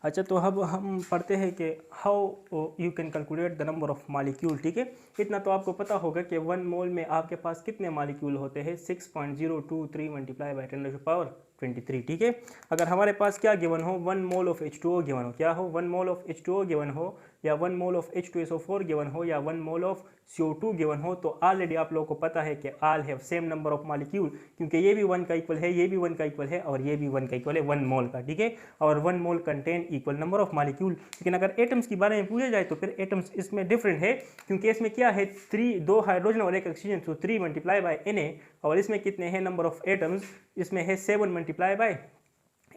अच्छा, तो अब हम पढ़ते हैं कि how you can calculate the number of molecule. ठीक है, इतना तो आपको पता होगा कि 1 मोल में आपके पास कितने मालिक्यूल होते हैं, 6.023 मल्टीप्लाई बाई 10⁻23। ठीक है, अगर हमारे पास क्या गिवन हो, 1 मोल ऑफ H2O गिवन हो, क्या हो, 1 मोल ऑफ H2O गिवन हो, या 1 मोल ऑफ H2SO4 गिवन हो, या 1 मोल ऑफ CO2 गिवन हो, तो ऑलरेडी आप लोगों को पता है कि all have same number of molecule, क्योंकि ये भी 1 का इक्वल है, ये भी 1 का इक्वल है, और ये भी 1 का इक्वल है 1 मोल का। ठीक है, और 1 mole contain equal number of molecule. लेकिन अगर एटम्स के बारे में पूछा जाए तो फिर एटम्स इसमें डिफरेंट है, क्योंकि इसमें क्या है, 2 हाइड्रोजन और 1 ऑक्सीजन, तो 3 मल्टीप्लाई बाय Na, और इसमें कितने हैं नंबर ऑफ एटम्स, इसमें है 7 मल्टीप्लाई बाय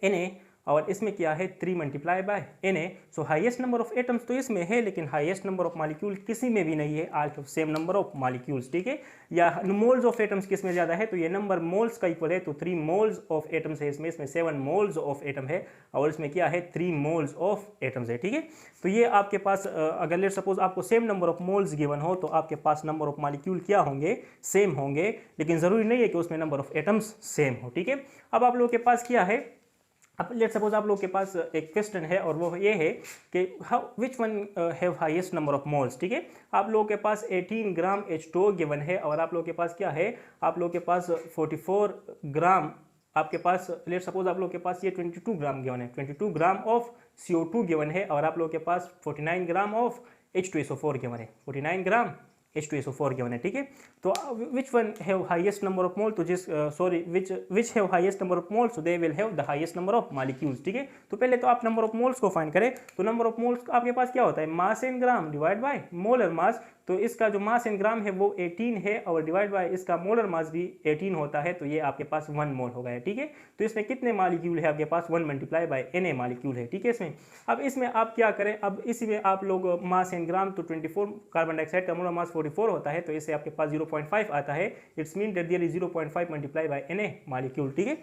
Na, और इसमें क्या है 3 multiply by Na। So highest number of atoms तो इसमें है, लेकिन हाईएस्ट नंबर ऑफ मॉलिक्यूल किसी में भी नहीं है, all have same number of molecules. ठीक है, या मोल्स ऑफ एटम्स किस में ज़्यादा है, तो ये नंबर मोल्स का इक्वल है, तो 3 मोल्स ऑफ एटम्स है इसमें 7 मोल्स ऑफ एटम है, और इसमें क्या है 3 मोल्स ऑफ एटम्स है। ठीक है, तो ये आपके पास अगर लेट सपोज आपको same number of moles given हो, तो आपके पास नंबर ऑफ मॉलिक्यूल क्या होंगे, सेम होंगे, लेकिन ज़रूरी नहीं है कि उसमें नंबर ऑफ एटम्स सेम हो। ठीक है, अब आप लोगों के पास क्या है, अब लेट सपोज आप लोग के पास एक क्वेश्चन है, और वो ये है कि how which one have highest number of moles. ठीक है, आप लोगों के पास 18 ग्राम H2O गिवन है, और आप लोगों के पास क्या है, आप लोगों के पास 44 ग्राम, आपके पास लेट सपोज आप लोगों के पास ये 22 ग्राम गिवन है, 22 ग्राम ऑफ CO2 गिवन है, और आप लोगों के पास 49 ग्राम ऑफ H2SO4 गिवन है, 49 ग्राम H2SO4 गिवन है। ठीक है, तो which one have highest number of mole, तो जिस sorry which have highest number of moles, so they will have the highest number of molecules. ठीक है, तो पहले तो आप नंबर ऑफ मोल्स को फाइंड करें, तो नंबर ऑफ मोल्स आपके पास क्या होता है, mass in gram divide by molar mass, तो इसका जो मास इन ग्राम है वो 18 है, और डिवाइड बाय इसका मोलर मास भी 18 होता है, तो ये आपके पास 1 मोल हो गया। ठीक है, तो इसमें कितने मॉलिक्यूल है आपके पास, 1 मल्टीप्लाई बाय Na मॉलिक्यूल है। ठीक है, इसमें अब इसमें आप क्या करें, अब इसमें आप लोग मास इन ग्राम, तो 24 कार्बन डाइऑक्साइड का मोलर मास 44 होता है, तो इससे आपके पास 0.5 आता है, it's mean that there is 0.5 multiply by Na molecule. ठीक है,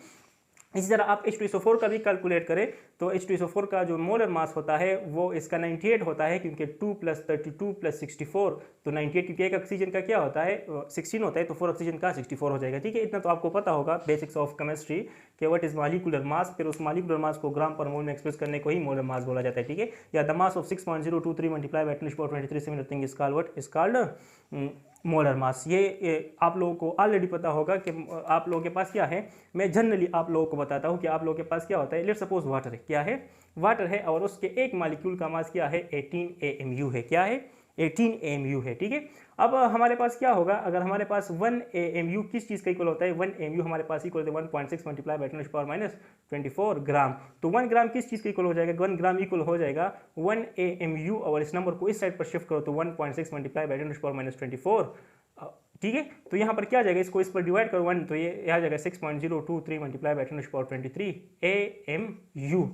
इसी तरह आप H2SO4 का भी कैलकुलेट करें, तो H2SO4 का जो मोलर मास होता है वो इसका 98 होता है, क्योंकि 2 + 32 + 64, तो 98, क्योंकि एक ऑक्सीजन का क्या होता है 16 होता है, तो 4 ऑक्सीजन का 64 हो जाएगा। ठीक है, इतना तो आपको पता होगा बेसिक्स ऑफ केमिस्ट्री कि व्हाट इज मॉलिक्यूलर मास, फिर उस मॉलिक्यूलर मास को ग्राम पर मोल में एक्सप्रेस करने को ही मोलर मास बोला जाता है। ठीक है, या the mass of 6.023 multiply by 10⁻23 similar thing is called what is called molar mass. ये आप लोगों को ऑलरेडी पता होगा कि आप लोगों के पास क्या है, मैं जनरली आप लोगों को बताता हूँ कि आप लोगों के पास क्या होता है। लेट सपोज वाटर है, क्या है, वाटर है, और उसके एक मॉलिक्यूल का मास क्या है, 18 AMU है, क्या है, 18 AMU है। ठीक है, अब हमारे पास क्या होगा, अगर हमारे पास 1 AMU किस चीज़ का इक्वल होता है, 1 AMU हमारे पास इक्वल होता है 1.6 मल्टीप्लाई बाय 10⁻⁻24 ग्राम, तो 1 ग्राम किस चीज़ का इक्वल हो जाएगा, 1 ग्राम इक्वल हो जाएगा 1 AMU, और इस नंबर को इस साइड पर शिफ्ट करो तो 1.6 मल्टीप्लाई बाय 10⁻⁻24। ठीक है, तो यहाँ पर क्या जाएगा, इसको इस पर डिवाइड करो 1, तो ये आ जाएगा 6.023 मल्टीप्लाई बाय 10⁻23 AMU।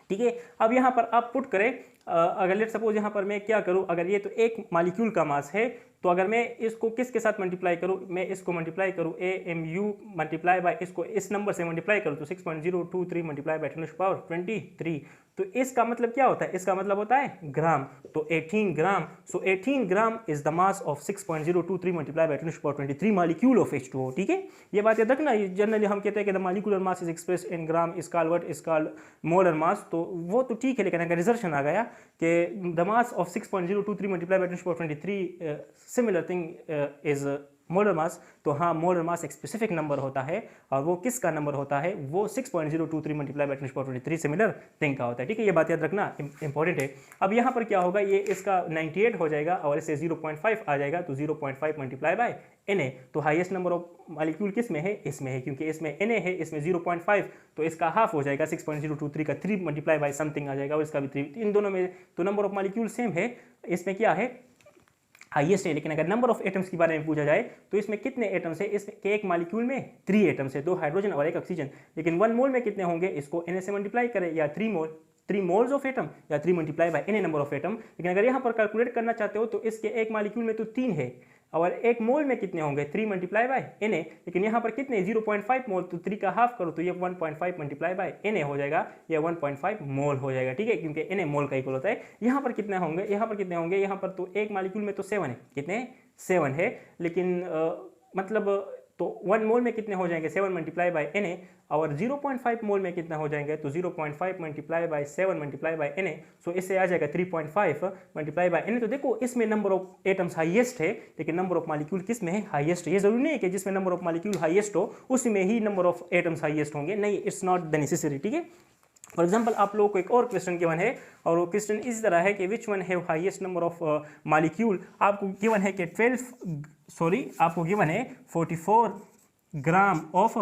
ठीक है, अब यहाँ पर आप पुट करें, अगर लेट सपोज यहाँ पर मैं क्या करूँ, अगर ये तो एक मॉलिक्यूल का मास है, तो अगर मैं इसको किसके साथ मल्टीप्लाई करूँ, मैं इसको मल्टीप्लाई करूँ AMU मल्टीप्लाई बाय इसको इस नंबर से मल्टीप्लाई करूँ, तो 6.023 मल्टीप्लाई बाय 10⁻23, तो इसका मतलब क्या होता है, इसका मतलब होता है ग्राम, तो 18 ग्राम, सो 18 gram is the mass of 6.023 multiply by 10⁻23 molecule of H2O। ठीक है, ये बात याद रखना, जनरली हम कहते हैं कि the molecular mass is express in gram is called what is called molar mass, तो वो तो ठीक है, लेकिन अगर रिजर्वेशन आ गया कि the mass of 6.023 multiply by 10⁻23 similar thing is molar mass, तो हाँ मोलर मास एक स्पेसिफिक नंबर होता है, और वो किसका नंबर होता है, वो 6.023 मल्टीप्लाई बाय 10⁻23 सिमिलर थिंग का होता है। ठीक है, ये बात याद रखना इंपॉर्टेंट है। अब यहाँ पर क्या होगा, ये इसका 98 हो जाएगा, और इससे 0.5 आ जाएगा, तो 0.5 मल्टीप्लाई बाय Na, तो हाईएस्ट नंबर ऑफ मॉलिक्यूल किस में है, इसमें है, क्योंकि इसमें Na है, इसमें 0.5, तो इसका हाफ हो जाएगा 6.023 का 3 मल्टीप्लाई बाय समथिंग आ जाएगा, और इसका भी 3, इन दोनों में तो नंबर ऑफ मॉलिक्यूल सेम है, इसमें क्या है हाईएस्ट है। लेकिन अगर नंबर ऑफ एटम्स के बारे में पूछा जाए तो इसमें कितने एटम्स है, इसके एक मॉलिक्यूल में 3 एटम्स है, 2 हाइड्रोजन और 1 ऑक्सीजन, लेकिन 1 मोल में कितने होंगे, इसको Na से मल्टीप्लाई करें, या 3 मोल्स ऑफ एटम, या 3 multiply by Na number of atom. लेकिन अगर यहाँ पर कैलकुलेट करना चाहते हो तो इसके एक मॉलिक्यूल में तो 3 है, और एक मोल में कितने होंगे, 3 मल्टीप्लाई बाय Na, लेकिन यहाँ पर कितने 0.5 मोल, तो 3 का हाफ करो तो ये 1.5 मल्टीप्लाई बाय Na हो जाएगा, या 1.5 मोल हो जाएगा। ठीक है, क्योंकि Na मोल का इक्वल होता है। यहाँ पर कितने होंगे, यहाँ पर कितने होंगे, यहाँ पर तो एक मॉलिक्यूल में तो 7 है, कितने 7 है, लेकिन मतलब तो 1 मोल में कितने हो जाएंगे 7 मल्टीप्लाई बाय Na, और 0.5 मोल में कितना हो जाएंगे तो 0.5 multiply bye 7 multiply by Na, सो इससे आ जाएगा 3.5 मल्टीप्लाई बाय Na। तो देखो इसमें नंबर ऑफ एटम्स हाईएस्ट है, लेकिन नंबर ऑफ मॉलिक्यूल किस में है हाईएस्ट। ये जरूरी नहीं है कि जिसमें नंबर ऑफ मॉलिक्यूल हाईएस्ट हो उसी में ही नंबर ऑफ एटम्स हाईएस्ट होंगे, नहीं, इट्स नॉट द नेसेसरी, ठीक है। फॉर एग्जाम्पल आप लोगों को एक और क्वेश्चन गिवन है, और वो क्वेश्चन इस तरह है कि which one have highest number of molecule. आपको गिवन है कि 44 ग्राम ऑफ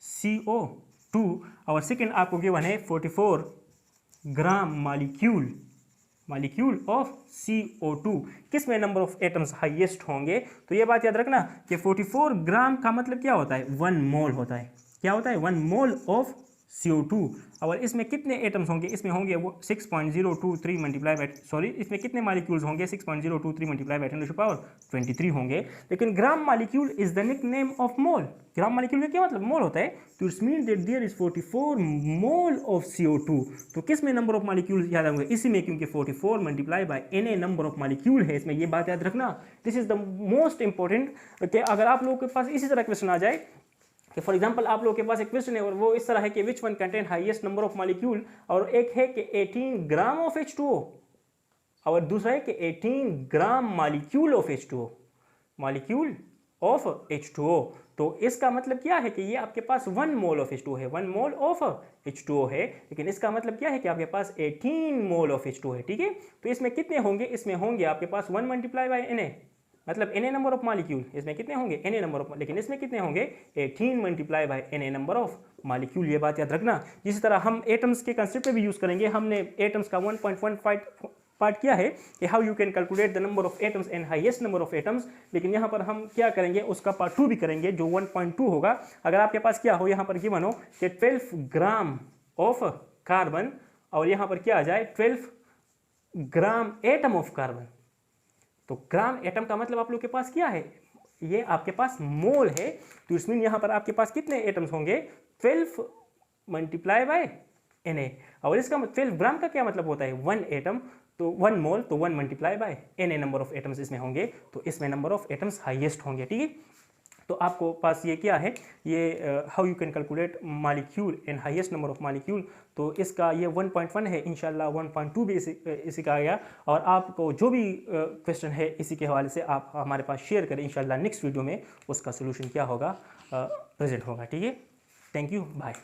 CO2, और सेकेंड आपको गिवन है 44 ग्राम मॉलिक्यूल ऑफ CO2। किस में नंबर ऑफ एटम्स हाईएस्ट होंगे। तो ये बात याद रखना कि 44 ग्राम का मतलब क्या होता है 1 मोल होता है। क्या होता है 1 मोल ऑफ CO2, और इसमें कितने एटम्स होंगे, इसमें होंगे वो 6.023 मल्टीप्लाई बाय इसमें कितने मॉलिक्यूल्स होंगे 6.023 मल्टीप्लाई बाय 10 टू पावर 23 होंगे। लेकिन gram molecule is the nickname of mole. Gram molecule का क्या मतलब मोल होता है, तो it's mean that there is 44 mole of CO2। तो किस में नंबर ऑफ मॉलिक्यूल याद आएंगे इसी में, क्योंकि 44 multiply by Na number of molecule है इसमें, ये बात याद रखना। This is the most important कि अगर आप लोगों के पास इसी तरह क्वेश्चन आ जाए कि फॉर एग्जांपल आप लोगों के पास एक क्वेश्चन है और वो इस तरह है कि which one contain highest number of molecule, और एक है कि 18 ग्राम ऑफ H2O, और दूसरा है कि 18 ग्राम मॉलिक्यूल ऑफ H2O। तो इसका मतलब क्या है कि ये आपके पास 1 मोल ऑफ H2O है, 1 मोल ऑफ H2O है, लेकिन इसका मतलब क्या है कि आपके पास 18 मोल ऑफ H2O है, ठीक है। तो इसमें कितने होंगे, इसमें होंगे आपके पास 1 मल्टीप्लाई बाय Na, मतलब Na नंबर ऑफ मॉलिक्यूल, इसमें कितने होंगे Na नंबर ऑफ, लेकिन इसमें कितने होंगे 18 multiply by Na number of molecule. ये बात याद रखना। जिस तरह हम एटम्स के कंसेप्ट पे भी यूज करेंगे, हमने एटम्स का 1.1 पार्ट किया है कि how you can calculate the number of atoms and highest number of atoms, लेकिन यहाँ पर हम क्या करेंगे उसका पार्ट 2 भी करेंगे जो 1.2 होगा। अगर आपके पास क्या हो, यहाँ पर गिवन हो कि 12 ग्राम ऑफ कार्बन, और यहाँ पर क्या आ जाए 12 ग्राम एटम ऑफ कार्बन। तो ग्राम एटम का मतलब आप लोग के पास क्या है, ये आपके पास मोल है, तो इसमें यहाँ पर आपके पास कितने एटम्स होंगे 12 मल्टीप्लाई बाय Na, और इसका 12 ग्राम का क्या मतलब होता है 1 एटम, तो 1 मोल, तो 1 multiply by Na number of atoms इसमें होंगे, तो इसमें नंबर ऑफ एटम्स हाईएस्ट होंगे, ठीक है। तो आपको पास ये क्या है, ये how you can calculate molecule and highest number of molecule. तो इसका ये 1.1 है, इंशाल्लाह 1.2 भी इसी का आएगा, और आपको जो भी क्वेश्चन है इसी के हवाले से आप हमारे पास शेयर करें, इंशाल्लाह नेक्स्ट वीडियो में उसका सोल्यूशन क्या होगा प्रेजेंट होगा, ठीक है। Thank you, bye.